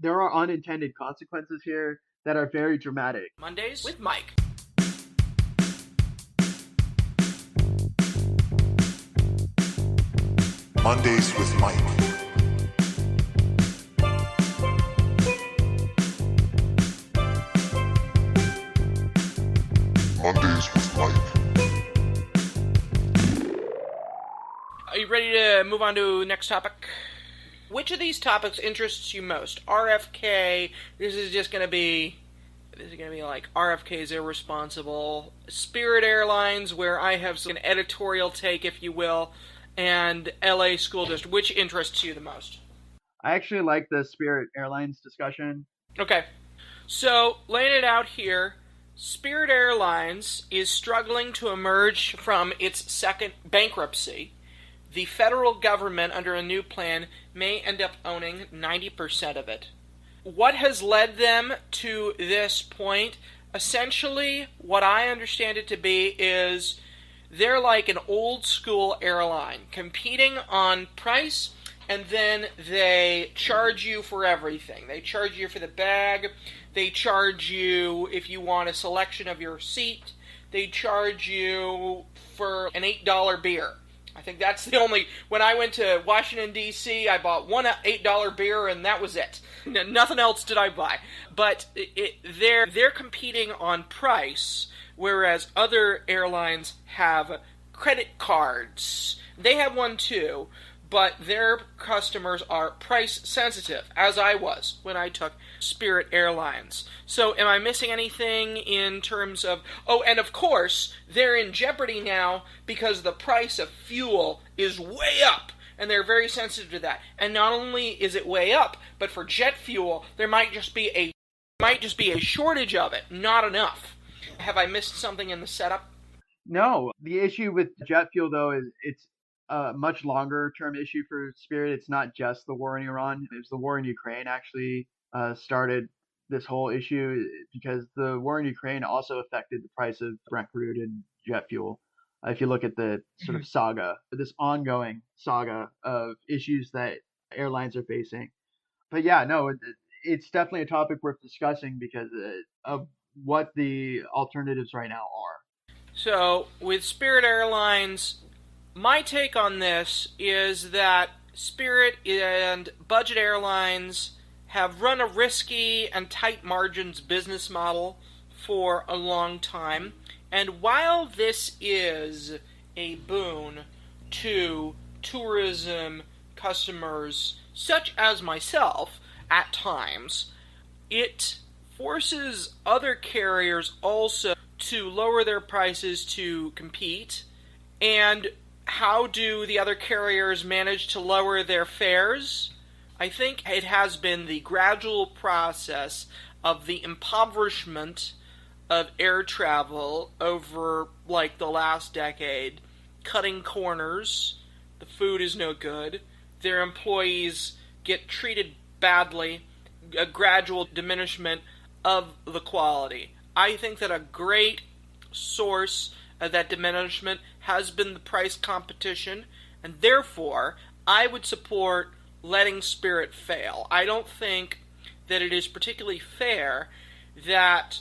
there are unintended consequences here that are very dramatic. Mondays with Mike. Mondays with Mike. Mondays with Mike. Are you ready to move on to the next topic? Which of these topics interests you most? RFK, this is going to be like RFK is irresponsible. Spirit Airlines, where I have an editorial take, if you will, and LA School District. Which interests you the most? I actually like the Spirit Airlines discussion. Okay. So, laying it out here, Spirit Airlines is struggling to emerge from its second bankruptcy. The federal government, under a new plan, may end up owning 90% of it. What has led them to this point? Essentially, what I understand it to be is they're like an old-school airline, competing on price, and then they charge you for everything. They charge you for the bag. They charge you if you want a selection of your seat. They charge you for an $8 beer. I think that's the only... When I went to Washington, D.C., I bought one $8 beer, and that was it. Nothing else did I buy. But they're competing on price, whereas other airlines have credit cards. They have one too, but their customers are price sensitive, as I was when I took Spirit Airlines. So am I missing anything in terms of... Oh, and of course, they're in jeopardy now because the price of fuel is way up, and they're very sensitive to that. And not only is it way up, but for jet fuel, there might just be a shortage of it, not enough. Have I missed something in the setup? No, the issue with jet fuel, though, is it's a much longer term issue for Spirit. It's not just the war in Iran. It was the war in Ukraine actually started this whole issue, because the war in Ukraine also affected the price of Brent crude and jet fuel. If you look at the sort of saga, this ongoing saga of issues that airlines are facing. But yeah, no, it's definitely a topic worth discussing because of what the alternatives right now are. So, with Spirit Airlines, my take on this is that Spirit and budget airlines have run a risky and tight margins business model for a long time. And while this is a boon to tourism customers, such as myself, at times, it forces other carriers also to lower their prices to compete. And how do the other carriers manage to lower their fares? I think it has been the gradual process of the impoverishment of air travel over, like, the last decade, cutting corners. The food is no good. Their employees get treated badly. A gradual diminishment of the quality. I think that a great source of that diminishment has been the price competition, and therefore I would support letting Spirit fail. I don't think that it is particularly fair that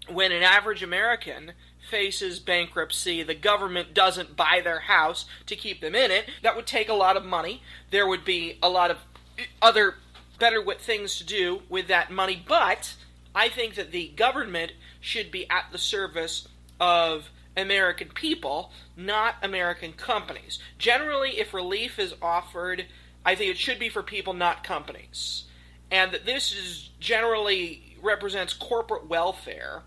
when an average American faces bankruptcy, the government doesn't buy their house to keep them in it. That would take a lot of money. There would be a lot of other better things to do with that money, but I think that the government should be at the service of American people, not American companies. Generally, if relief is offered, I think it should be for people, not companies. And that this is generally represents corporate welfare.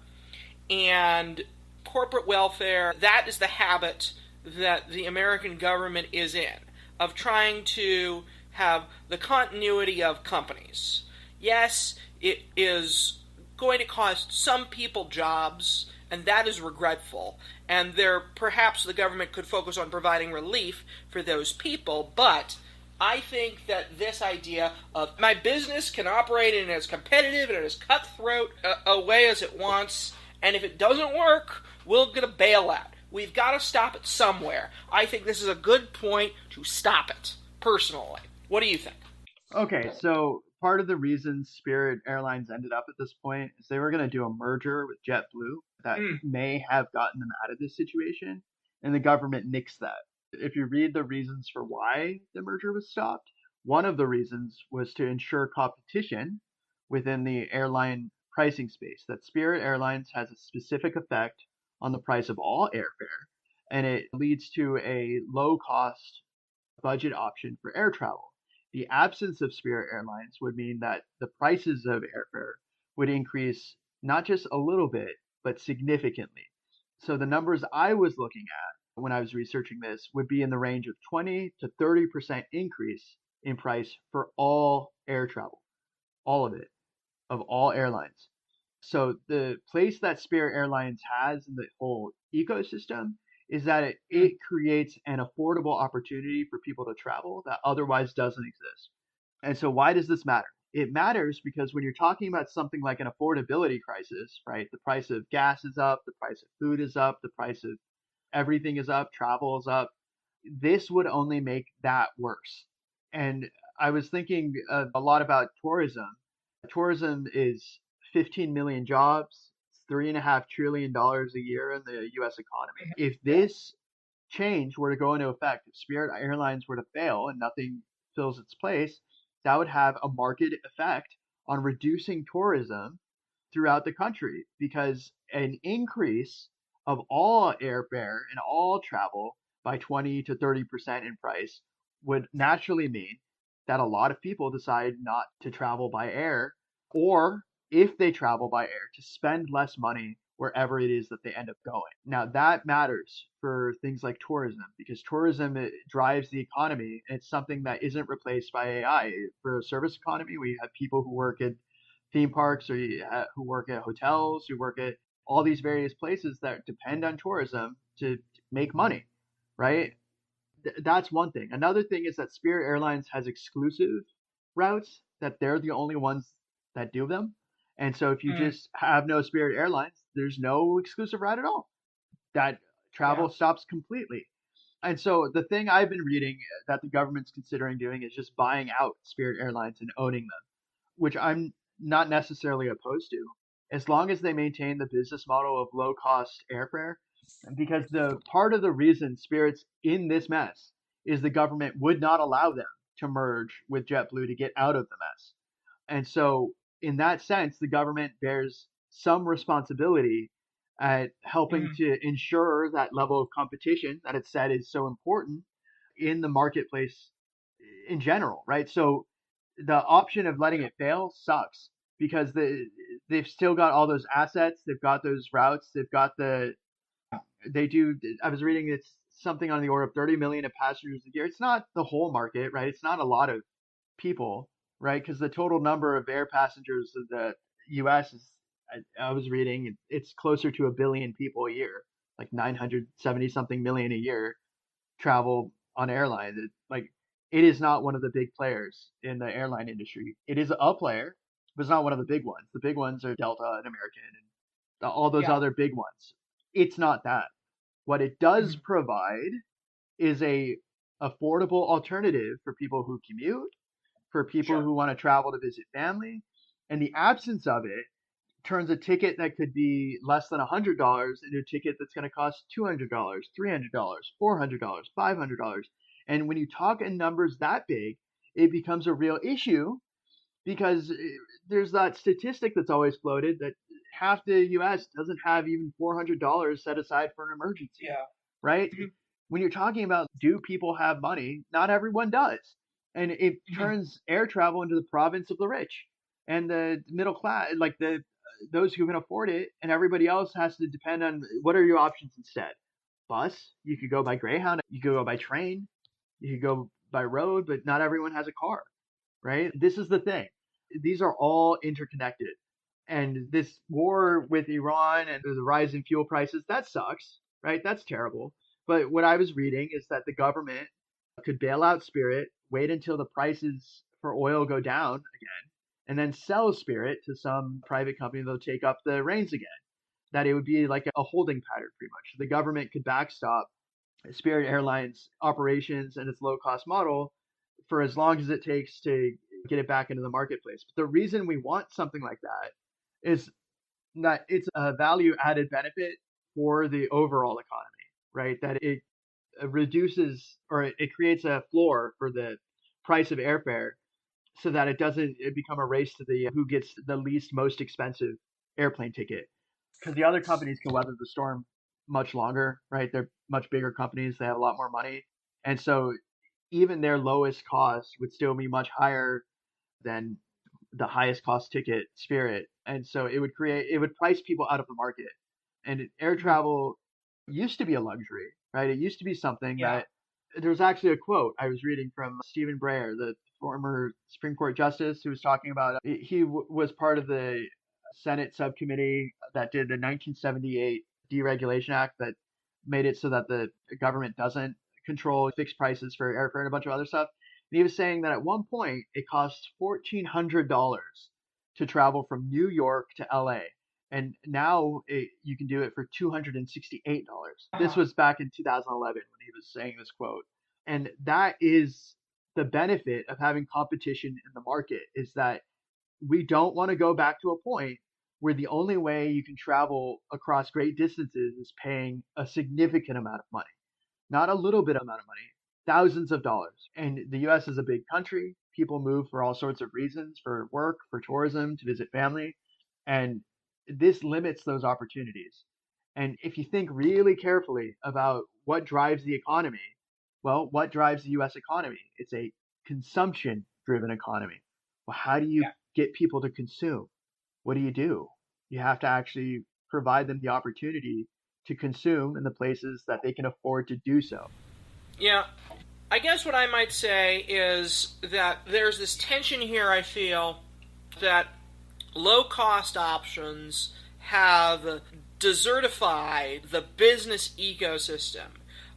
And corporate welfare, that is the habit that the American government is in, of trying to have the continuity of companies. Yes, it is going to cost some people jobs, and that is regretful. And perhaps the government could focus on providing relief for those people, but I think that this idea of my business can operate in as competitive and as cutthroat a way as it wants, and if it doesn't work, we'll get a bailout. We've got to stop it somewhere. I think this is a good point to stop it, personally. What do you think? Okay, so part of the reason Spirit Airlines ended up at this point is they were going to do a merger with JetBlue that may have gotten them out of this situation, and the government nixed that. If you read the reasons for why the merger was stopped, one of the reasons was to ensure competition within the airline pricing space, that Spirit Airlines has a specific effect on the price of all airfare, and it leads to a low cost budget option for air travel. The absence of Spirit Airlines would mean that the prices of airfare would increase not just a little bit, but significantly. So the numbers I was looking at when I was researching this would be in the range of 20 to 30% increase in price for all air travel, all of it, of all airlines. So the place that Spirit Airlines has in the whole ecosystem is that it creates an affordable opportunity for people to travel that otherwise doesn't exist. And so why does this matter? It matters because when you're talking about something like an affordability crisis, right? The price of gas is up, the price of food is up, the price of everything is up, travel is up. This would only make that worse. And I was thinking a lot about tourism. Tourism is 15 million jobs, $3.5 trillion a year in the U.S. economy. If this change were to go into effect, if Spirit Airlines were to fail and nothing fills its place, that would have a market effect on reducing tourism throughout the country, because an increase of all airfare and all travel by 20 to 30% in price would naturally mean that a lot of people decide not to travel by air, or if they travel by air, to spend less money wherever it is that they end up going. Now, that matters for things like tourism, because tourism, it drives the economy, and it's something that isn't replaced by AI. For a service economy, we have people who work at theme parks, or who work at hotels, who work at all these various places that depend on tourism to make money, right? That's one thing. Another thing is that Spirit Airlines has exclusive routes, that they're the only ones that do them. And so if you just have no Spirit Airlines, there's no exclusive route at all. That travel stops completely. And so the thing I've been reading that the government's considering doing is just buying out Spirit Airlines and owning them, which I'm not necessarily opposed to, as long as they maintain the business model of low cost airfare. Because the part of the reason Spirit's in this mess is the government would not allow them to merge with JetBlue to get out of the mess. And so, in that sense, the government bears some responsibility at helping to ensure that level of competition that it said is so important in the marketplace in general, right? So the option of letting it fail sucks, because they've still got all those assets, they've got those routes, they've got they do. I was reading it's something on the order of 30 million of passengers a year. It's not the whole market, right? It's not a lot of people, right? Because the total number of air passengers of the U.S. is, I was reading, it's closer to a billion people a year, like 970 something million a year travel on airlines. It is not one of the big players in the airline industry. It is a player, but it's not one of the big ones. The big ones are Delta and American and all those other big ones. It's not that. What it does provide is a affordable alternative for people who commute, for people who want to travel to visit family, and the absence of it turns a ticket that could be less than $100 into a ticket that's going to cost $200, $300, $400, $500. And when you talk in numbers that big, it becomes a real issue, because there's that statistic that's always floated that half the U.S. doesn't have even $400 set aside for an emergency, right? When you're talking about, do people have money? Not everyone does. And it turns air travel into the province of the rich and the middle class, like those who can afford it, and everybody else has to depend on, what are your options instead? Bus, you could go by Greyhound, you could go by train, you could go by road, but not everyone has a car, right? This is the thing. These are all interconnected. And this war with Iran and the rise in fuel prices, that sucks, right? That's terrible. But what I was reading is that the government could bail out Spirit, wait until the prices for oil go down again, and then sell Spirit to some private company that'll take up the reins again. That it would be like a holding pattern, pretty much. The government could backstop Spirit Airlines operations and its low cost model for as long as it takes to get it back into the marketplace. But the reason we want something like that is that it's a value added benefit for the overall economy, right? That it reduces or it creates a floor for the price of airfare so that it doesn't it become a race to the who gets the least most expensive airplane ticket, because the other companies can weather the storm much longer, right? They're much bigger companies, they have a lot more money, and so even their lowest cost would still be much higher than the highest cost ticket Spirit, and so it would price people out of the market. And air Mhm. travel used to be a luxury, right? It used to be something Yeah. that there was actually a quote I was reading from Stephen Breyer, the former Supreme Court justice, who was talking about was part of the Senate subcommittee that did the 1978 Deregulation Act that made it so that the government doesn't control fixed prices for airfare and a bunch of other stuff. And he was saying that at one point it cost $1,400 to travel from New York to LA. And now you can do it for $268. This Uh-huh. was back in 2011 when he was saying this quote. And that is the benefit of having competition in the market, is that we don't want to go back to a point where the only way you can travel across great distances is paying a significant amount of money, not a little bit amount of money, thousands of dollars. And the US is a big country. People move for all sorts of reasons, for work, for tourism, to visit family. And this limits those opportunities. And if you think really carefully about what drives the economy, well, what drives the US economy? It's a consumption driven economy. Well, how do you Yeah. get people to consume? What do? You have to actually provide them the opportunity to consume in the places that they can afford to do so. Yeah. I guess what I might say is that there's this tension here, I feel, that low cost options have desertified the business ecosystem.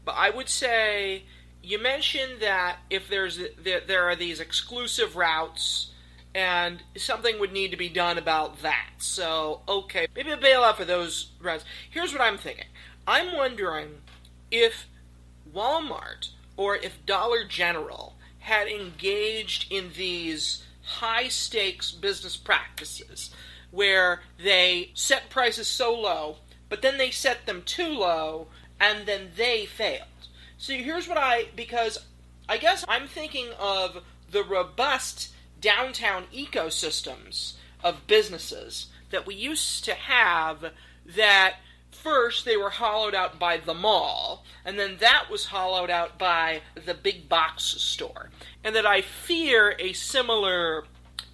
But I would say you mentioned that if there are these exclusive routes and something would need to be done about that. So, okay, maybe a bailout for those routes. Here's what I'm thinking. I'm wondering if Walmart or if Dollar General had engaged in these high stakes business practices where they set prices so low, but then they set them too low and then they failed. So here's what because I guess I'm thinking of the robust downtown ecosystems of businesses that we used to have that first they were hollowed out by the mall, and then that was hollowed out by the big box store. And that I fear a similar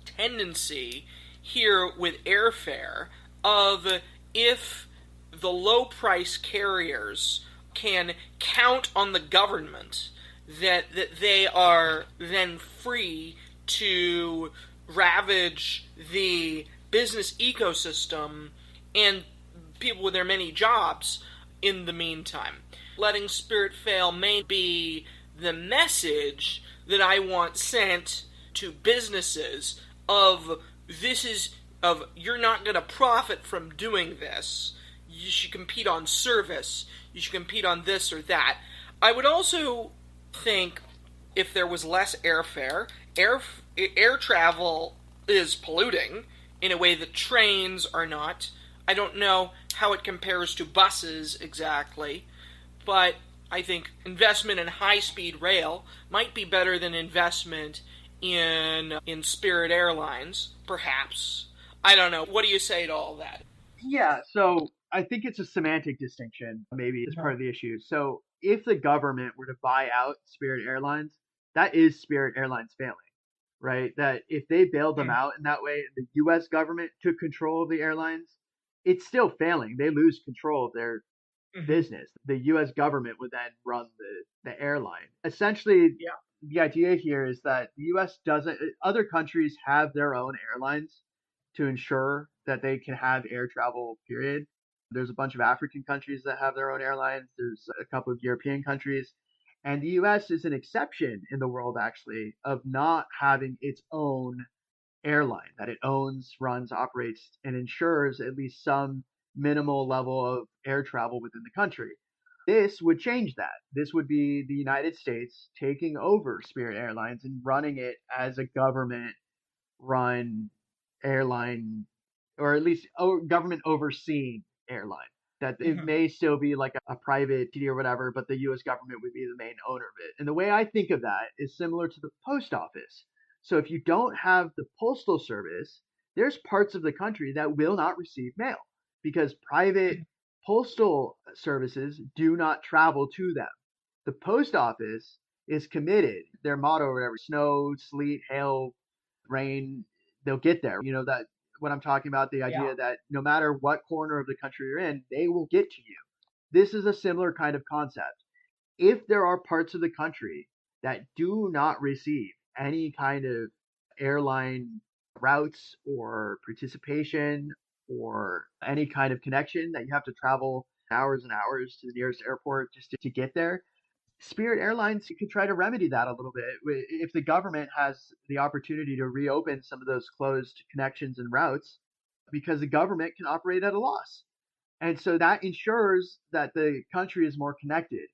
tendency here with airfare of if the low price carriers can count on the government that they are then free to ravage the business ecosystem and people with their many jobs in the meantime. Letting Spirit fail may be the message that I want sent to businesses of this is of you're not going to profit from doing this. You should compete on service. You should compete on this or that. I would also think if there was less airfare, air travel is polluting in a way that trains are not. I don't know how it compares to buses exactly, but I think investment in high-speed rail might be better than investment in Spirit Airlines, perhaps. I don't know. What do you say to all that? Yeah, so I think it's a semantic distinction, maybe, as part Uh-huh. of the issue. So if the government were to buy out Spirit Airlines, that is Spirit Airlines failing, right? That if they bailed them Mm. out in that way and the US government took control of the airlines, it's still failing. They lose control of their Mm-hmm. business. The US government would then run the airline. Essentially, Yeah. the idea here is that the US doesn't, other countries have their own airlines to ensure that they can have air travel, period. There's a bunch of African countries that have their own airlines, there's a couple of European countries. And the US is an exception in the world, actually, of not having its own airline that it owns, runs, operates, and ensures at least some minimal level of air travel within the country. This would change that. This would be the United States taking over Spirit Airlines and running it as a government run airline, or at least government overseeing airline. That it Mm-hmm. may still be like a private entity or whatever, but the U.S. government would be the main owner of it. And the way I think of that is similar to the post office. So if you don't have the postal service, there's parts of the country that will not receive mail because private postal services do not travel to them. The post office is committed. Their motto or whatever, snow, sleet, hail, rain, they'll get there. You know, that what I'm talking about, the Yeah. idea that no matter what corner of the country you're in, they will get to you. This is a similar kind of concept. If there are parts of the country that do not receive any kind of airline routes or participation or any kind of connection, that you have to travel hours and hours to the nearest airport just to get there, Spirit Airlines could try to remedy that a little bit if the government has the opportunity to reopen some of those closed connections and routes, because the government can operate at a loss. And so that ensures that the country is more connected.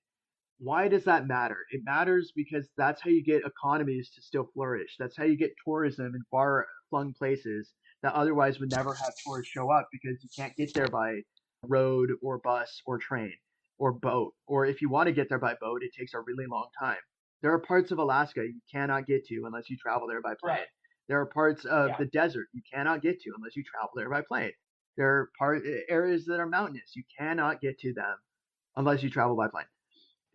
Why does that matter? It matters because that's how you get economies to still flourish. That's how you get tourism in far flung places that otherwise would never have tourists show up because you can't get there by road or bus or train or boat. Or if you want to get there by boat, it takes a really long time. There are parts of Alaska you cannot get to unless you travel there by plane. Right. There are parts of Yeah. the desert you cannot get to unless you travel there by plane. There are areas that are mountainous. You cannot get to them unless you travel by plane.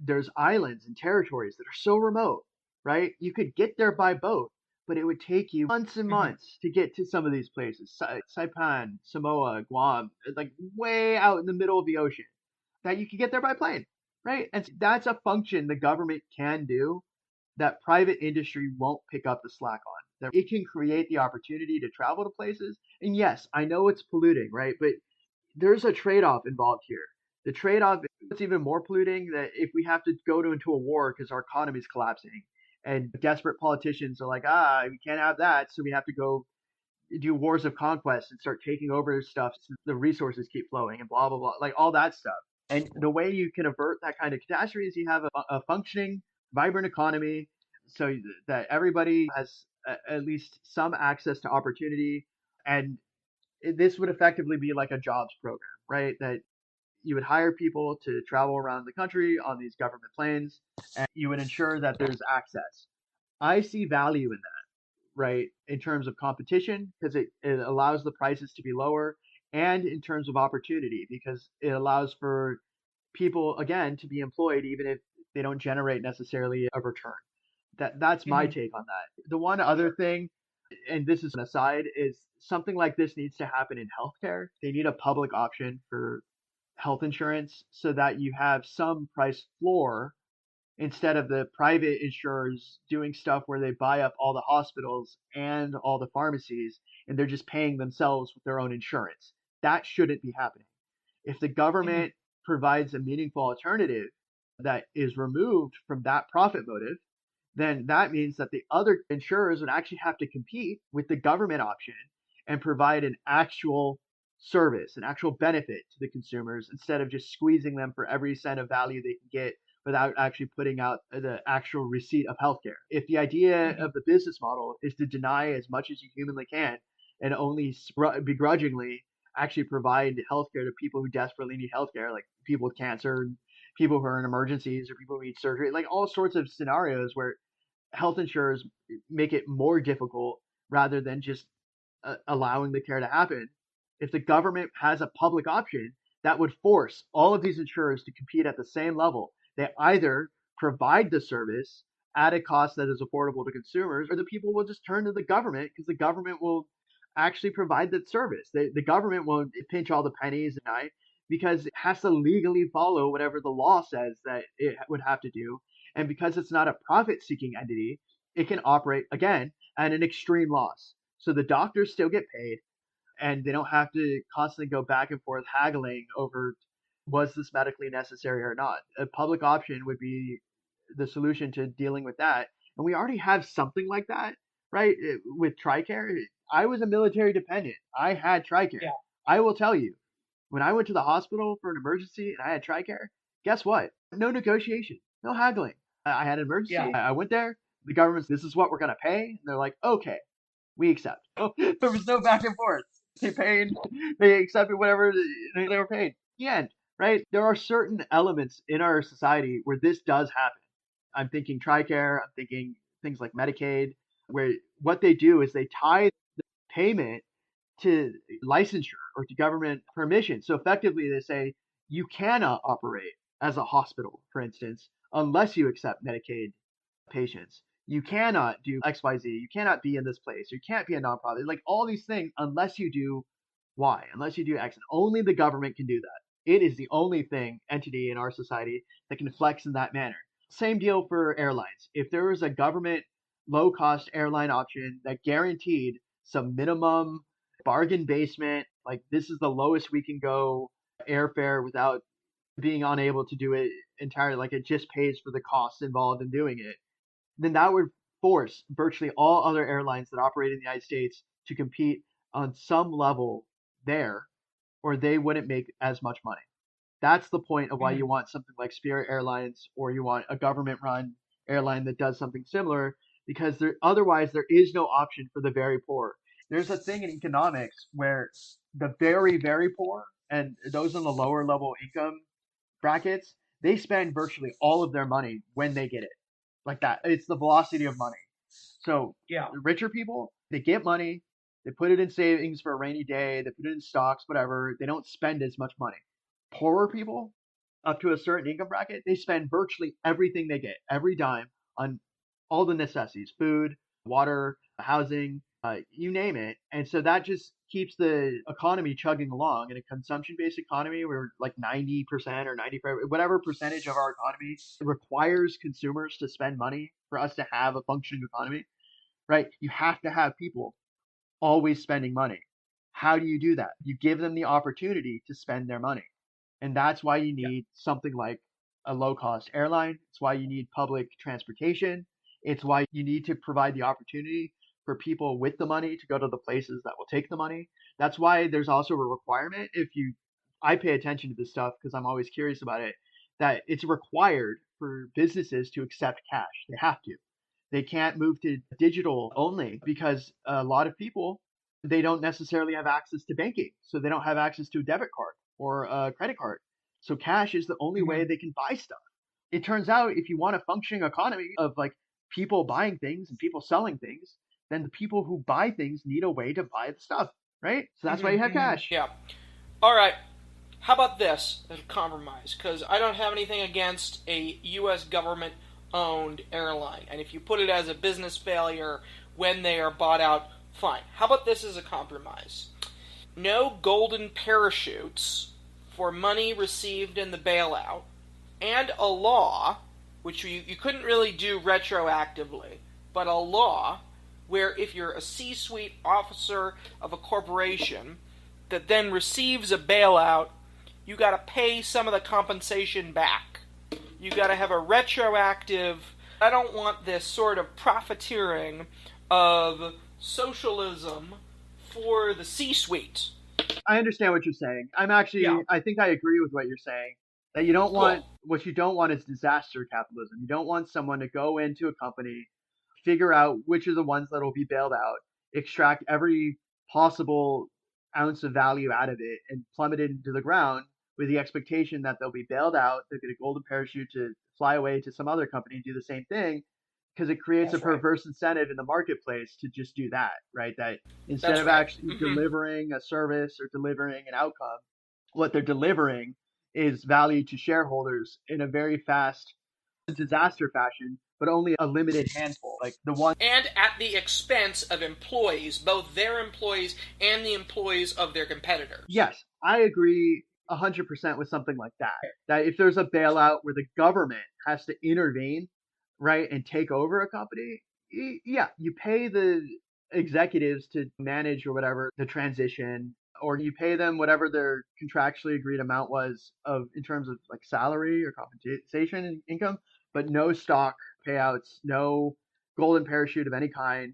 There's islands and territories that are so remote, right? You could get there by boat, but it would take you months and Mm-hmm. months to get to some of these places. Saipan, Samoa, Guam, like way out in the middle of the ocean, that you could get there by plane, right? And that's a function the government can do that private industry won't pick up the slack on. That it can create the opportunity to travel to places. And yes, I know it's polluting, right? But there's a trade-off involved here. The trade-off is even more polluting, that if we have to go into a war because our economy is collapsing and desperate politicians are like, we can't have that, so we have to go do wars of conquest and start taking over stuff so the resources keep flowing and blah blah blah, like all that stuff. And the way you can avert that kind of catastrophe is you have a functioning, vibrant economy, so that everybody has at least some access to opportunity. And this would effectively be like a jobs program, right? That you would hire people to travel around the country on these government planes, and you would ensure that there's access. I see value in that, right? In terms of competition, because it allows the prices to be lower, and in terms of opportunity, because it allows for people, again, to be employed even if they don't generate necessarily a return. That's my Mm-hmm. take on that. The one other Sure. thing, and this is an aside, is something like this needs to happen in healthcare. They need a public option for health insurance so that you have some price floor instead of the private insurers doing stuff where they buy up all the hospitals and all the pharmacies and they're just paying themselves with their own insurance. That shouldn't be happening. If the Mm-hmm. government provides a meaningful alternative that is removed from that profit motive, then that means that the other insurers would actually have to compete with the government option and provide an actual service, an actual benefit to the consumers instead of just squeezing them for every cent of value they can get without actually putting out the actual receipt of healthcare. If the idea Mm-hmm. of the business model is to deny as much as you humanly can and only begrudgingly actually provide healthcare to people who desperately need healthcare, like people with cancer, people who are in emergencies, or people who need surgery, like all sorts of scenarios where health insurers make it more difficult rather than just allowing the care to happen. If the government has a public option, that would force all of these insurers to compete at the same level. They either provide the service at a cost that is affordable to consumers, or the people will just turn to the government because the government will actually provide that service. The government won't pinch all the pennies and I because it has to legally follow whatever the law says that it would have to do. And because it's not a profit seeking entity, it can operate again at an extreme loss. So the doctors still get paid and they don't have to constantly go back and forth haggling over was this medically necessary or not. A public option would be the solution to dealing with that. And we already have something like that, right? With TRICARE. I was a military dependent. I had TRICARE. Yeah. I will tell you, when I went to the hospital for an emergency and I had TRICARE, Guess what? No negotiation, no haggling. I had an emergency. Yeah. I went there. The government's, this is what we're going to pay. And they're like, okay, we accept. There was no back and forth. They paid, they accepted whatever they were paid. The end, right? There are certain elements in our society where this does happen. I'm thinking TRICARE, I'm thinking things like Medicaid, where what they do is they tie payment to licensure or to government permission. So effectively, they say you cannot operate as a hospital, for instance, unless you accept Medicaid patients. You cannot do XYZ. You cannot be in this place. You can't be a nonprofit. Like all these things, unless you do Y, unless you do X. And only the government can do that. It is the only entity in our society that can flex in that manner. Same deal for airlines. If there was a government low cost airline option that guaranteed some minimum bargain basement, like this is the lowest we can go airfare without being unable to do it entirely, like it just pays for the costs involved in doing it, then that would force virtually all other airlines that operate in the United States to compete on some level there, or they wouldn't make as much money. That's the point of why you want something like Spirit Airlines, or you want a government run airline that does something similar, because otherwise there is no option for the very poor. There's a thing in economics where the very, very poor and those in the lower level income brackets, they spend virtually all of their money when they get it. Like that. It's the velocity of money. So Yeah. richer people, they get money, they put it in savings for a rainy day, they put it in stocks, whatever. They don't spend as much money. Poorer people, up to a certain income bracket, they spend virtually everything they get, every dime, on all the necessities, food, water, housing, you name it. And so that just keeps the economy chugging along. In a consumption-based economy where like 90% or 95, whatever percentage of our economy requires consumers to spend money for us to have a functioning economy, right? You have to have people always spending money. How do you do that? You give them the opportunity to spend their money. And that's why you need something like a low cost airline. It's why you need public transportation. It's why you need to provide the opportunity for people with the money to go to the places that will take the money. That's why there's also a requirement. I pay attention to this stuff because I'm always curious about it, that it's required for businesses to accept cash. They have to. They can't move to digital only because a lot of people, they don't necessarily have access to banking. So they don't have access to a debit card or a credit card. So cash is the only way they can buy stuff. It turns out if you want a functioning economy of like people buying things and people selling things, then the people who buy things need a way to buy the stuff, right? So that's why you have cash. Yeah. All right. How about this as a compromise? Because I don't have anything against a U.S. government owned airline. And if you put it as a business failure when they are bought out, fine. How about this as a compromise? No golden parachutes for money received in the bailout, and a law, which you couldn't really do retroactively, but a law where if you're a C-suite officer of a corporation that then receives a bailout, you got to pay some of the compensation back. You got to have a retroactive. I don't want this sort of profiteering of socialism for the C-suite. I understand what you're saying. I think I agree with what you're saying. That what you don't want is disaster capitalism. You don't want someone to go into a company, figure out which are the ones that will be bailed out, extract every possible ounce of value out of it, and plummet it into the ground with the expectation that they'll be bailed out, they'll get a golden parachute to fly away to some other company and do the same thing, because it creates a perverse incentive in the marketplace to just do that, right? That instead of actually delivering a service or delivering an outcome, what they're delivering is value to shareholders in a very fast disaster fashion, but only a limited handful, like the one. And at the expense of employees, both their employees and the employees of their competitors. Yes, I agree 100% with something like that. That if there's a bailout where the government has to intervene, right, and take over a company, yeah, you pay the executives to manage or whatever the transition, or you pay them whatever their contractually agreed amount was of in terms of like salary or compensation and income, but no stock payouts, no golden parachute of any kind,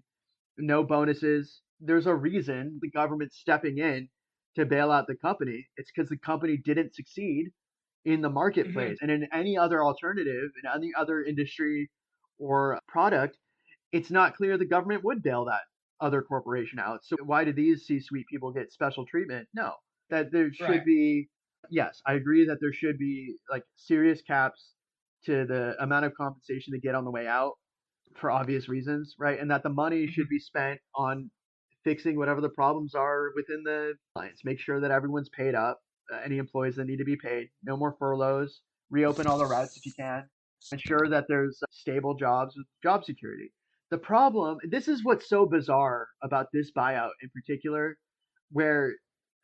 no bonuses. There's a reason the government's stepping in to bail out the company. It's because the company didn't succeed in the Mm-hmm. marketplace. And in any other alternative, in any other industry or product, it's not clear the government would bail that other corporation out. So why do these C-suite people get special treatment? No, that there should Right. be. Yes, I agree that there should be like serious caps to the amount of compensation they get on the way out for obvious reasons, right? And that the money Mm-hmm. should be spent on fixing whatever the problems are within the clients. Make sure that everyone's paid up, any employees that need to be paid, no more furloughs, reopen all the routes if you can, ensure that there's stable jobs with job security. The problem, this is what's so bizarre about this buyout in particular, where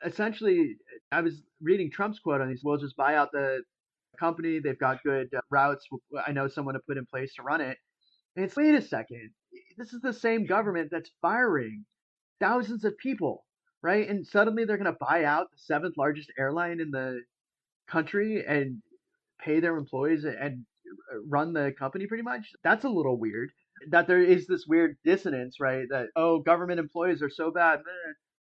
essentially I was reading Trump's quote on these, we'll just buy out the company, they've got good routes, I know someone to put in place to run it. And it's, wait a second, this is the same government that's firing thousands of people, right? And suddenly they're going to buy out the seventh largest airline in the country and pay their employees and run the company pretty much. That's a little weird. That there is this weird dissonance, right? That, oh, government employees are so bad,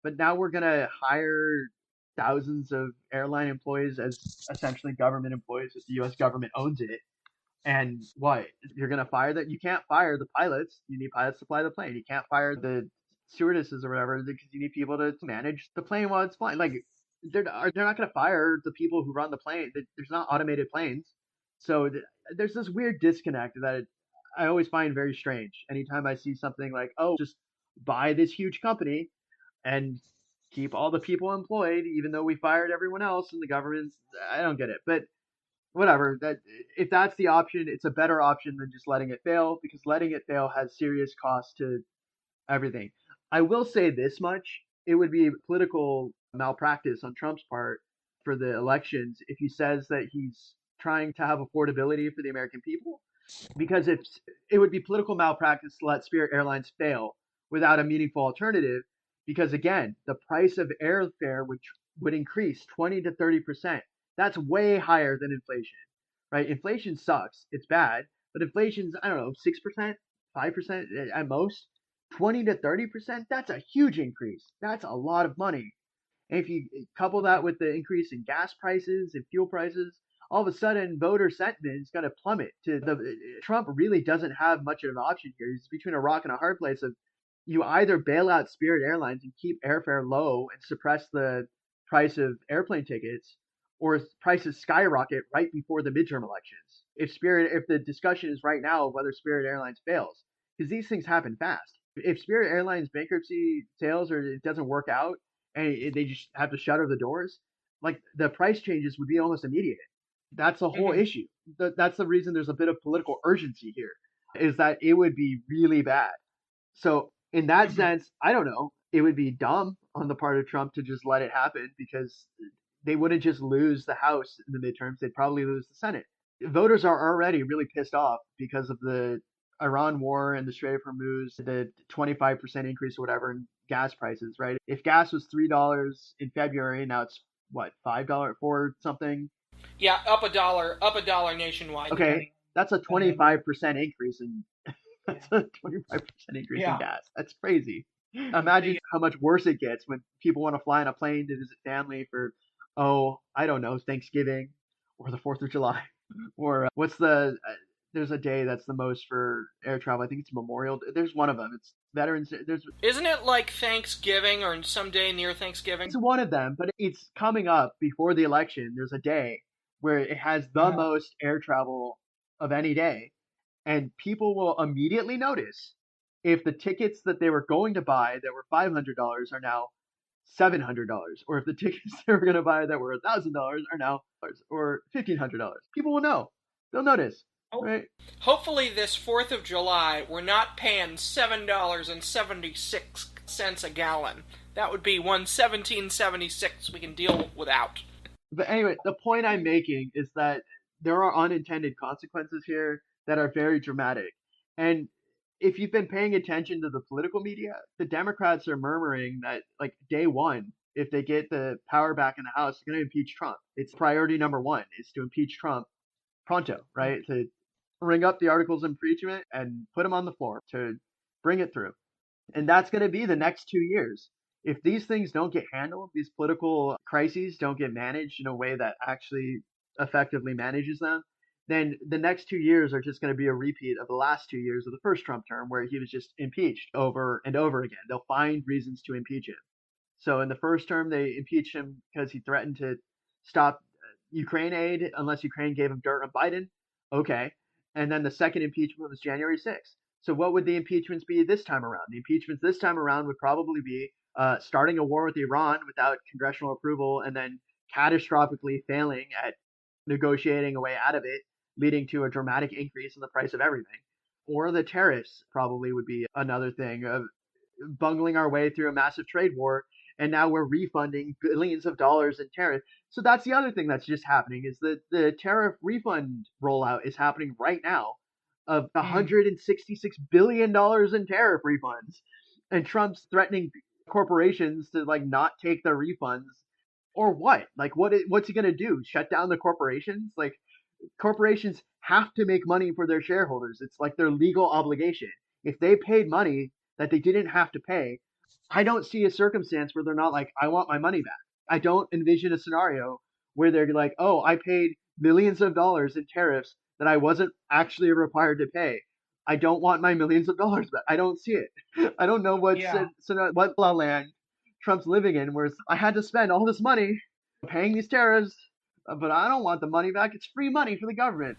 but now we're going to hire thousands of airline employees as essentially government employees if the US government owns it. And what? You're gonna fire that? You can't fire the pilots. You need pilots to fly the plane. You can't fire the stewardesses or whatever because you need people to manage the plane while it's flying. Like they're not gonna fire the people who run the plane. There's not automated planes, so there's this weird disconnect that I always find very strange. Anytime I see something like, oh, just buy this huge company and keep all the people employed, even though we fired everyone else and the government's, I don't get it. But whatever, that if that's the option, it's a better option than just letting it fail because letting it fail has serious costs to everything. I will say this much: it would be political malpractice on Trump's part for the elections if he says that he's trying to have affordability for the American people, because it would be political malpractice to let Spirit Airlines fail without a meaningful alternative. Because again, the price of airfare would increase 20 to 30%. That's way higher than inflation, right? Inflation sucks; it's bad, but inflation's, I don't know, 6%, 5% at most. 20 to 30%, that's a huge increase. That's a lot of money. And if you couple that with the increase in gas prices and fuel prices, all of a sudden voter sentiment is going to plummet to the Trump really doesn't have much of an option here. He's between a rock and a hard place of you either bail out Spirit Airlines and keep airfare low and suppress the price of airplane tickets, or prices skyrocket right before the midterm elections. If the discussion is right now of whether Spirit Airlines fails, because these things happen fast. If Spirit Airlines bankruptcy fails or it doesn't work out, and they just have to shutter the doors, like the price changes would be almost immediate. That's the whole Mm-hmm. issue. That's the reason there's a bit of political urgency here, is that it would be really bad. So in that Mm-hmm. sense, I don't know. It would be dumb on the part of Trump to just let it happen because they wouldn't just lose the House in the midterms; they'd probably lose the Senate. Voters are already really pissed off because of the Iran war and the Strait of Hormuz, the 25% increase or whatever in gas prices, right? If gas was $3 in February, now it's what, $5, 4 something? Yeah, up a dollar nationwide, Okay, depending that's a depending on. 25% increase in Yeah. that's a 25% increase in Yeah. gas. That's crazy. Imagine Yeah. how much worse it gets when people want to fly on a plane to visit family for, oh, I don't know, Thanksgiving or the 4th of July. Or what's there's a day that's the most for air travel. I think it's Memorial. There's one of them. It's Veterans. Isn't it like Thanksgiving or some day near It's Thanksgiving? one of them, but it's coming up before the election. There's a day where it has the Uh-huh. most air travel of any day, and people will immediately notice if the tickets that they were going to buy that were $500 are now $700, or if the tickets they were going to buy that were $1,000 are now or $1,500. People will know. They'll notice, right? Hopefully, this 4th of July, we're not paying $7.76 a gallon. That would be 117.76 we can deal without. But anyway, the point I'm making is that there are unintended consequences here that are very dramatic. And if you've been paying attention to the political media, the Democrats are murmuring that, like, day one, if they get the power back in the House, they're going to impeach Trump. It's priority number one is to impeach Trump pronto, right? To bring up the articles of impeachment and put him on the floor to bring it through. And that's going to be the next 2 years. If these things don't get handled, these political crises don't get managed in a way that actually effectively manages them, then the next 2 years are just going to be a repeat of the last 2 years of the first Trump term, where he was just impeached over and over again. They'll find reasons to impeach him. So in the first term, they impeached him because he threatened to stop Ukraine aid unless Ukraine gave him dirt on Biden. Okay. And then the second impeachment was January 6th. So what would the impeachments be this time around? The impeachments this time around would probably be starting a war with Iran without congressional approval and then catastrophically failing at negotiating a way out of it, leading to a dramatic increase in the price of everything. Or the tariffs probably would be another thing of bungling our way through a massive trade war, and now we're refunding billions of dollars in tariff. So that's the other thing that's just happening is that the tariff refund rollout is happening right now of $166 billion in tariff refunds, and Trump's threatening corporations to like not take their refunds or what? Like what's he gonna do? Shut down the corporations? Like corporations have to make money for their shareholders. It's like their legal obligation. If they paid money that they didn't have to pay, I don't see a circumstance where they're not like, I want my money back. I don't envision a scenario where they're like, oh, I paid millions of dollars in tariffs that I wasn't actually required to pay. I don't want my millions of dollars back. I don't see it. I don't know what la land Trump's living in, where I had to spend all this money paying these tariffs, but I don't want the money back. It's free money for the government.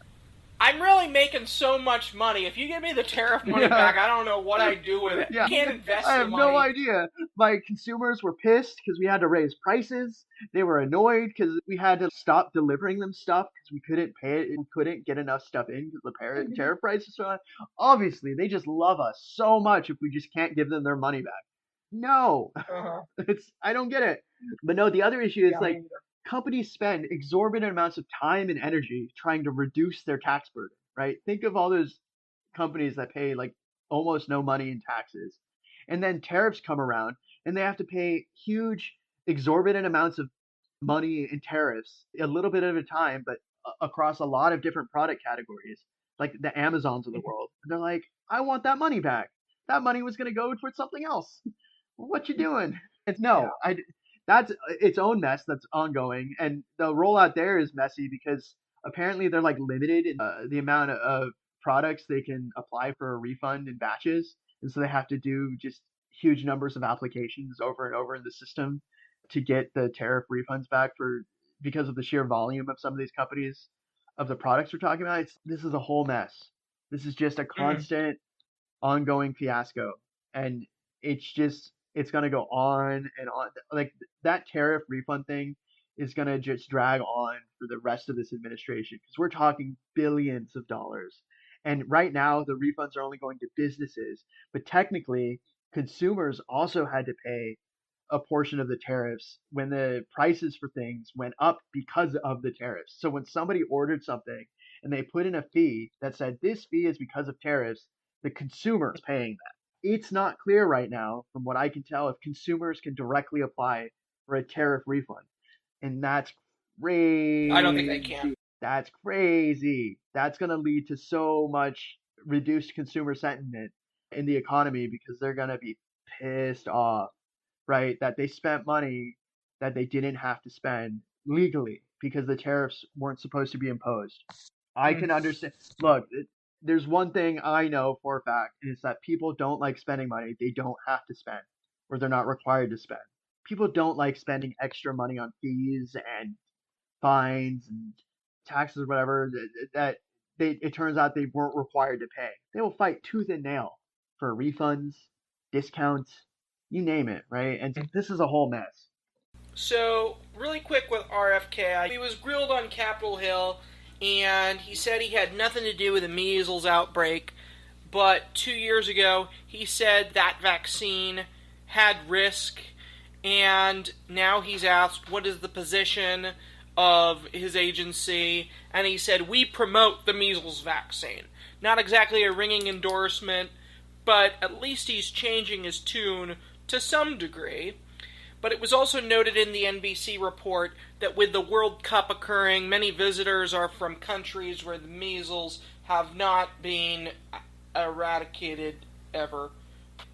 I'm really making so much money. If you give me the tariff money back, I don't know what I'd do with it. Yeah. I can't invest I have the money. no idea. My consumers were pissed because we had to raise prices. They were annoyed because we had to stop delivering them stuff because we couldn't pay it and couldn't get enough stuff in because the tariff prices are on. Obviously, they just love us so much if we just can't give them their money back. No, I don't get it. But no, the other issue is companies spend exorbitant amounts of time and energy trying to reduce their tax burden, right? Think of all those companies that pay like almost no money in taxes. And then tariffs come around and they have to pay huge, exorbitant amounts of money in tariffs, a little bit at a time, but across a lot of different product categories, like the Amazons of the world. And they're like, I want that money back. That money was going to go towards something else. What you doing? It's no, that's its own mess that's ongoing, and the rollout there is messy because apparently they're like limited in the amount of products they can apply for a refund in batches, and so they have to do just huge numbers of applications over and over in the system to get the tariff refunds back for because of the sheer volume of some of these companies of the products we're talking about. This is a whole mess. This is just a constant ongoing fiasco, and it's going to go on and on. Like that tariff refund thing is going to just drag on for the rest of this administration because we're talking billions of dollars. And right now, the refunds are only going to businesses, but technically, consumers also had to pay a portion of the tariffs when the prices for things went up because of the tariffs. So when somebody ordered something and they put in a fee that said this fee is because of tariffs, the consumer is paying that. It's not clear right now, from what I can tell, if consumers can directly apply for a tariff refund. And that's crazy. I don't think they can. That's crazy. That's going to lead to so much reduced consumer sentiment in the economy because they're going to be pissed off, right? That they spent money that they didn't have to spend legally because the tariffs weren't supposed to be imposed. I can understand. Look, there's one thing I know for a fact, and it's that people don't like spending money they don't have to spend or they're not required to spend. People don't like spending extra money on fees and fines and taxes or whatever it turns out they weren't required to pay. They will fight tooth and nail for refunds, discounts, you name it, right? And this is a whole mess. So, really quick with RFK, he was grilled on Capitol Hill, and he said he had nothing to do with the measles outbreak, but 2 years ago, he said that vaccine had risk, and now he's asked what is the position of his agency, and he said, we promote the measles vaccine. Not exactly a ringing endorsement, but at least he's changing his tune to some degree. But it was also noted in the NBC report that with the World Cup occurring, many visitors are from countries where the measles have not been eradicated ever,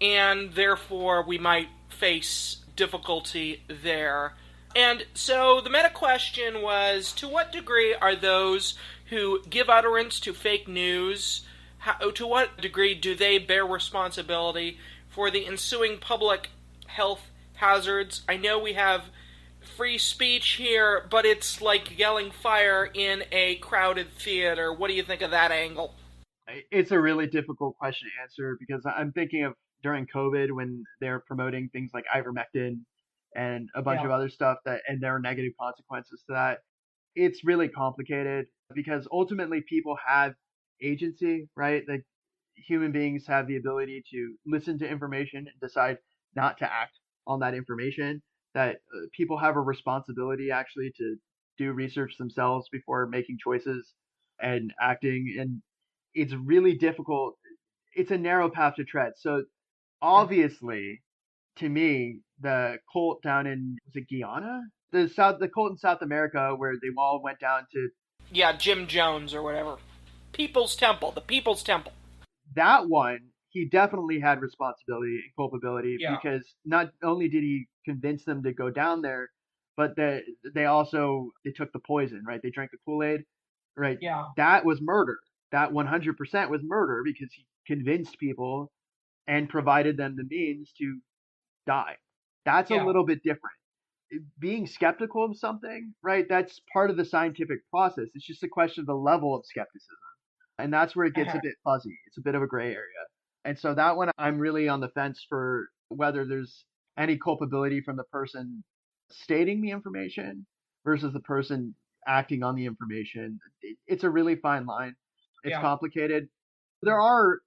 and therefore we might face difficulty there. And so the meta question was, to what degree are those who give utterance to fake news, to what degree do they bear responsibility for the ensuing public health hazards? I know we have free speech here, but it's like yelling fire in a crowded theater. What do you think of that angle? It's a really difficult question to answer because I'm thinking of during COVID when they're promoting things like ivermectin and a bunch Yeah. of other stuff that, and there are negative consequences to that. It's really complicated because ultimately people have agency, right? Like human beings have the ability to listen to information and decide not to act on that information. That people have a responsibility actually to do research themselves before making choices and acting. And it's really difficult. It's a narrow path to tread. So Yeah. obviously, to me, the cult down in was it Guyana, the cult in South America, where they all went down to Yeah, Jim Jones or whatever. People's Temple, the People's Temple. that one, he definitely had responsibility and culpability Yeah. because not only did he convince them to go down there, but that they took the poison, right? They drank the Kool-Aid, right? Yeah. That was murder. That 100% was murder because he convinced people and provided them the means to die. That's a Yeah. little bit different. Being skeptical of something, right? That's part of the scientific process. It's just a question of the level of skepticism. And that's where it gets a Uh-huh. bit fuzzy. It's a bit of a gray area. And so that one, I'm really on the fence for whether there's any culpability from the person stating the information versus the person acting on the information. It's a really fine line. It's Yeah. complicated. There are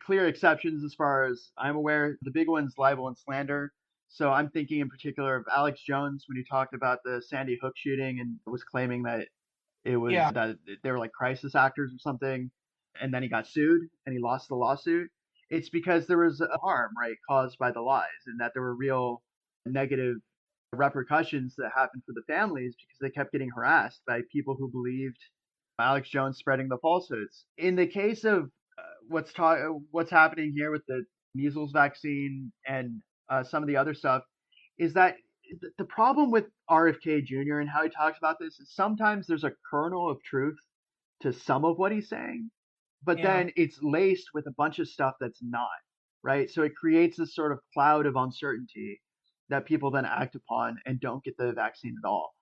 clear exceptions as far as I'm aware. The big one's libel and slander. So I'm thinking in particular of Alex Jones when he talked about the Sandy Hook shooting and was claiming that it was Yeah. that they were like crisis actors or something, and then he got sued and he lost the lawsuit. It's because there was a harm, right, caused by the lies, and that there were real negative repercussions that happened for the families because they kept getting harassed by people who believed Alex Jones spreading the falsehoods. In the case of what's happening here with the measles vaccine and some of the other stuff, is that the problem with RFK Jr. and how he talks about this is sometimes there's a kernel of truth to some of what he's saying, but Yeah. then it's laced with a bunch of stuff that's not, right? So it creates this sort of cloud of uncertainty that people then act upon and don't get the vaccine at all,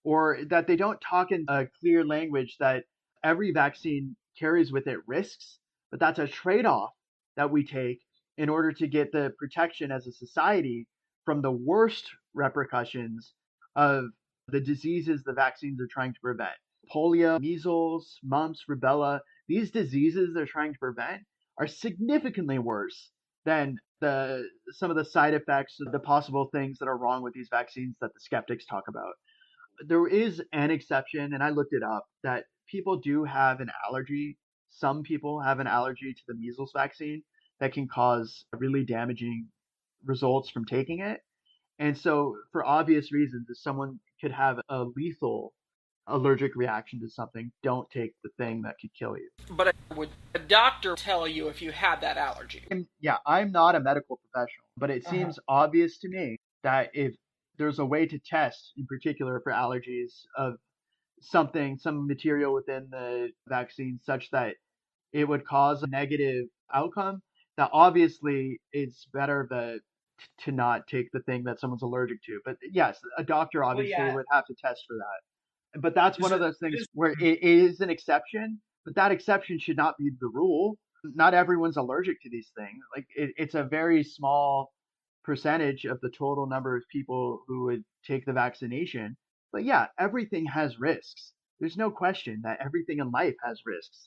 or that they don't talk in a clear language that every vaccine carries with it risks, but that's a trade off that we take in order to get the protection as a society from the worst repercussions of the diseases the vaccines are trying to prevent. Polio, measles, mumps, rubella, these diseases they're trying to prevent are significantly worse than the some of the side effects, the possible things that are wrong with these vaccines that the skeptics talk about. There is an exception, and I looked it up, that people do have an allergy. Some people have an allergy to the measles vaccine that can cause really damaging results from taking it. And so, for obvious reasons, if someone could have a lethal allergic reaction to something, don't take the thing that could kill you. But would a doctor tell you if you had that allergy? And yeah, I'm not a medical professional, but it Uh-huh. seems obvious to me that if there's a way to test, in particular for allergies of some material within the vaccine such that it would cause a negative outcome, that obviously it's better to not take the thing that someone's allergic to. But yes, a doctor Well, obviously yeah. would have to test for that. But that's Is one of it? those things Is, where it is an exception, but that exception should not be the rule. Not everyone's allergic to these things. Like it's a very small percentage of the total number of people who would take the vaccination. But yeah, everything has risks. There's no question that everything in life has risks.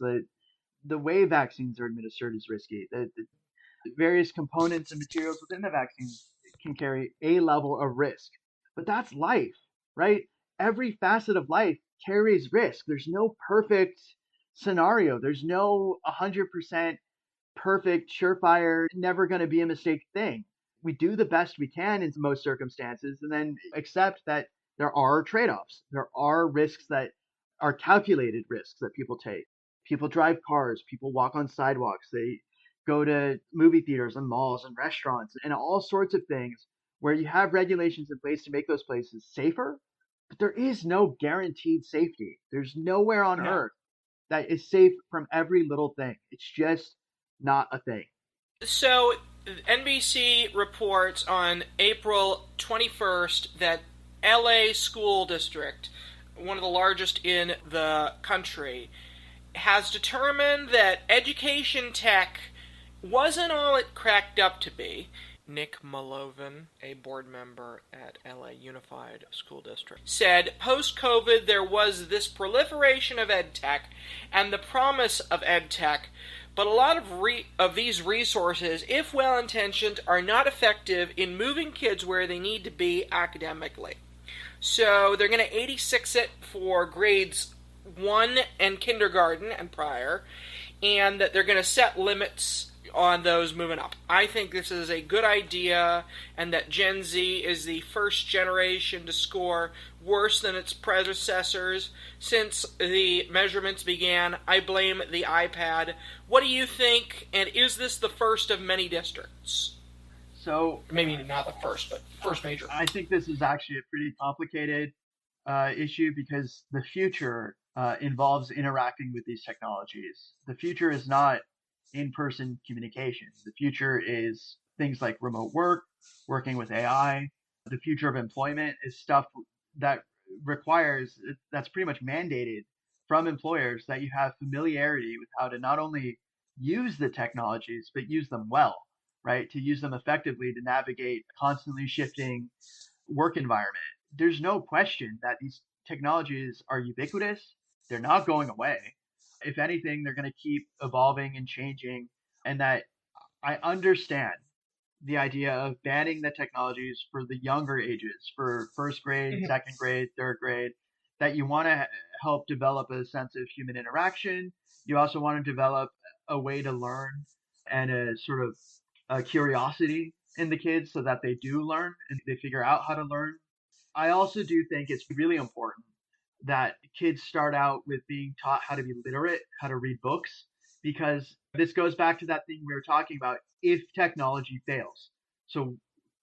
The way vaccines are administered is risky. The various components and materials within the vaccines can carry a level of risk. But that's life, right? Every facet of life carries risk. There's no perfect scenario. There's no 100% perfect, surefire, never going to be a mistake thing. We do the best we can in most circumstances and then accept that there are trade offs. There are risks that are calculated risks that people take. People drive cars, people walk on sidewalks, they go to movie theaters and malls and restaurants and all sorts of things where you have regulations in place to make those places safer, but there is no guaranteed safety. There's nowhere on No. earth that is safe from every little thing. It's just not a thing. So, NBC reports on April 21st that LA School District, one of the largest in the country, has determined that education tech wasn't all it cracked up to be. Nick Malovin, a board member at LA Unified School District, said post COVID there was this proliferation of ed tech and the promise of ed tech, but a lot of these resources, if well intentioned, are not effective in moving kids where they need to be academically. So they're going to 86 it for grades 1 and kindergarten and prior, and that they're going to set limits on those moving up. I think this is a good idea, and that Gen Z is the first generation to score worse than its predecessors since the measurements began. I blame the iPad. What do you think, and is this the first of many districts? So Maybe not the first, but first major. I think this is actually a pretty complicated issue because the future involves interacting with these technologies. The future is not in-person communication. The future is things like remote work, working with AI. The future of employment is stuff that requires, that's pretty much mandated from employers that you have familiarity with how to not only use the technologies, but use them well, right? To use them effectively to navigate a constantly shifting work environment. There's no question that these technologies are ubiquitous. They're not going away. If anything, they're going to keep evolving and changing. And that I understand the idea of banning the technologies for the younger ages, for first grade, second grade, third grade, that you want to help develop a sense of human interaction. You also want to develop a way to learn and a sort of a curiosity in the kids so that they do learn and they figure out how to learn. I also do think it's really important that kids start out with being taught how to be literate, how to read books, because this goes back to that thing we were talking about if technology fails. So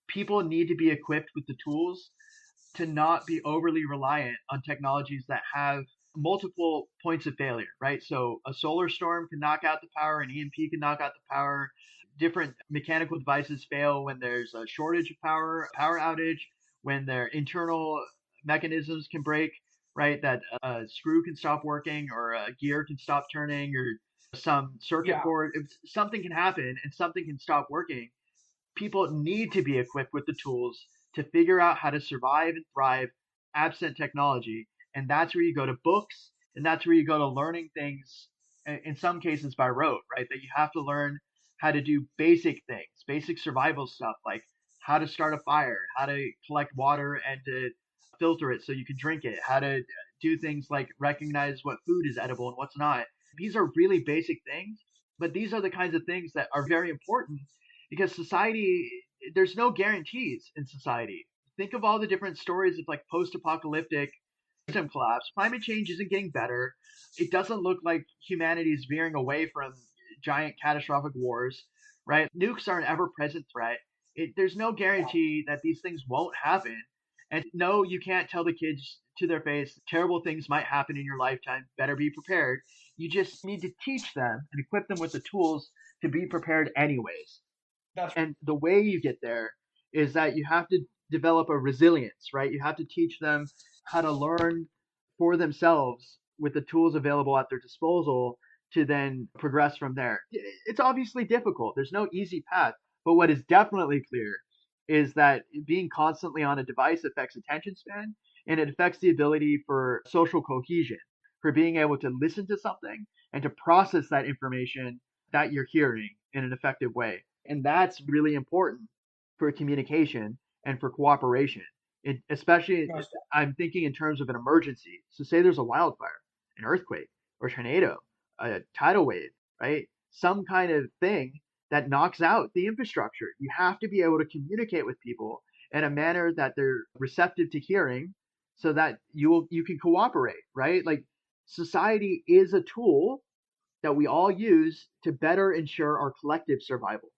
people need to be equipped with the tools to not be overly reliant on technologies that have multiple points of failure, right? So a solar storm can knock out the power, an EMP can knock out the power. Different mechanical devices fail when there's a shortage of power, power outage, when their internal mechanisms can break, right? That a screw can stop working or a gear can stop turning or some circuit board. If something can happen and something can stop working, people need to be equipped with the tools to figure out how to survive and thrive absent technology. And that's where you go to books and that's where you go to learning things in some cases by rote, right? That you have to learn how to do basic things, basic survival stuff like how to start a fire, how to collect water and to filter it so you can drink it, how to do things like recognize what food is edible and what's not. These are really basic things, but these are the kinds of things that are very important because society, there's no guarantees in society. Think of all the different stories of like post-apocalyptic system collapse. Climate change isn't getting better. It doesn't look like humanity is veering away from giant catastrophic wars, right? Nukes are an ever-present threat. There's no guarantee that these things won't happen. And no, you can't tell the kids to their face, terrible things might happen in your lifetime. Better be prepared. You just need to teach them and equip them with the tools to be prepared anyways. And the way you get there is that you have to develop a resilience, right? You have to teach them how to learn for themselves with the tools available at their disposal to then progress from there. It's obviously difficult. There's no easy path. But what is definitely clear is that being constantly on a device affects attention span and it affects the ability for social cohesion, for being able to listen to something and to process that information that you're hearing in an effective way. And that's really important for communication and for cooperation. Especially, I'm thinking in terms of an emergency. So, say there's a wildfire, an earthquake, or a tornado, a tidal wave, right? Some kind of thing that knocks out the infrastructure. You have to be able to communicate with people in a manner that they're receptive to hearing so that you can cooperate, right? Like society is a tool that we all use to better ensure our collective survival.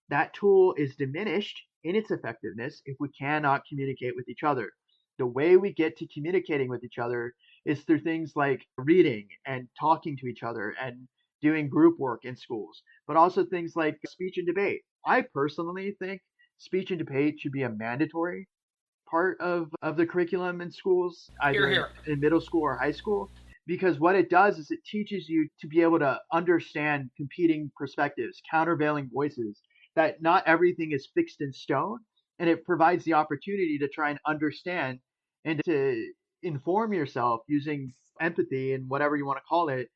That tool is diminished in its effectiveness if we cannot communicate with each other. The way we get to communicating with each other is through things like reading and talking to each other and doing group work in schools, but also things like speech and debate. I personally think speech and debate should be a mandatory part of the curriculum in schools, Here, either here. in middle school or high school, because what it does is it teaches you to be able to understand competing perspectives, countervailing voices, that not everything is fixed in stone, and it provides the opportunity to try and understand and to inform yourself using empathy and whatever you want to call it,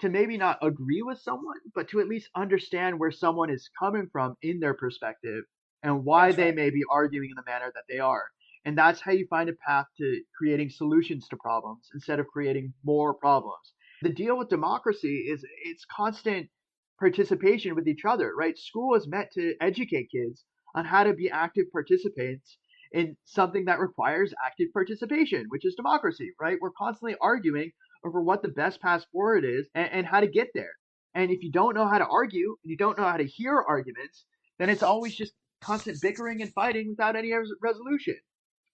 to maybe not agree with someone, but to at least understand where someone is coming from in their perspective and why That's they right. may be arguing in the manner that they are. And that's how you find a path to creating solutions to problems instead of creating more problems. The deal with democracy is it's constant participation with each other, right? School is meant to educate kids on how to be active participants in something that requires active participation, which is democracy, right? We're constantly arguing over what the best path forward is and how to get there. And if you don't know how to argue and you don't know how to hear arguments, then it's always just constant bickering and fighting without any resolution.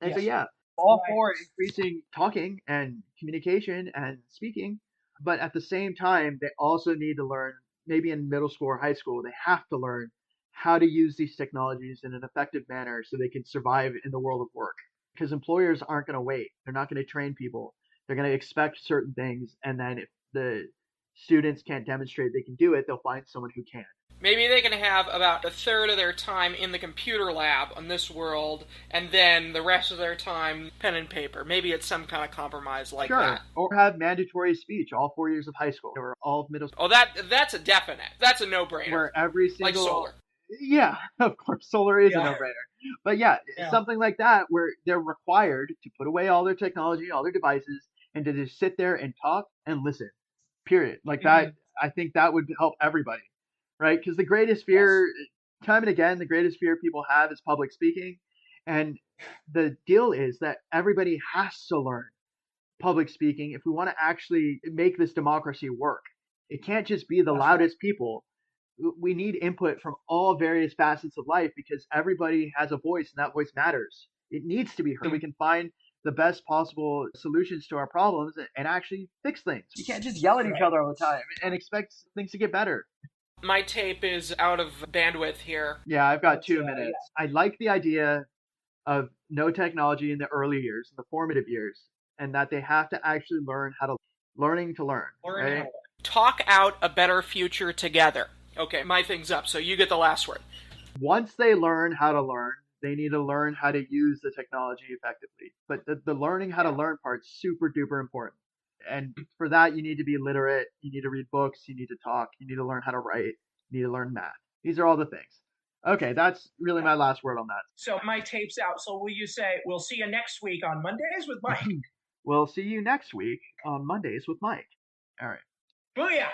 And so, Yes. yeah, all Right. for increasing talking and communication and speaking. But at the same time, they also need to learn, maybe in middle school or high school, they have to learn how to use these technologies in an effective manner so they can survive in the world of work. Because employers aren't going to wait. They're not going to train people. They're going to expect certain things. And then if the students can't demonstrate they can do it, they'll find someone who can. Maybe they can have about a third of their time in the computer lab on this world, and then the rest of their time pen and paper. Maybe it's some kind of compromise like Sure. that. Or have mandatory speech all 4 years of high school or all of middle school. Oh, that's a definite. That's a no-brainer. Where every Like single solar. Yeah, of course, solar is a Yeah. no-brainer. But yeah, Yeah. something like that where they're required to put away all their technology, all their devices, and to just sit there and talk and listen. Period. Like that, I think that would help everybody, right? Because the greatest fear, time and again, the greatest fear people have is public speaking. And the deal is that everybody has to learn public speaking if we want to actually make this democracy work. It can't just be the That's loudest people. We need input from all various facets of life because everybody has a voice and that voice matters. It needs to be heard so we can find the best possible solutions to our problems and actually fix things. We can't just yell at each other all the time and expect things to get better. My tape is out of bandwidth here. Yeah, I've got That's, 2 minutes. I like the idea of no technology in the early years, the formative years, and that they have to actually learn how to learning to learn. Learn right? how to Talk out a better future together. Okay, my thing's up, so you get the last word. Once they learn how to learn, they need to learn how to use the technology effectively. But the learning how to learn part's super duper important. And for that, you need to be literate. You need to read books. You need to talk. You need to learn how to write. You need to learn math. These are all the things. Okay, that's really my last word on that. So my tape's out. So will you say, we'll see you next week on Mondays with Mike? We'll see you next week on Mondays with Mike. All right. Booyah!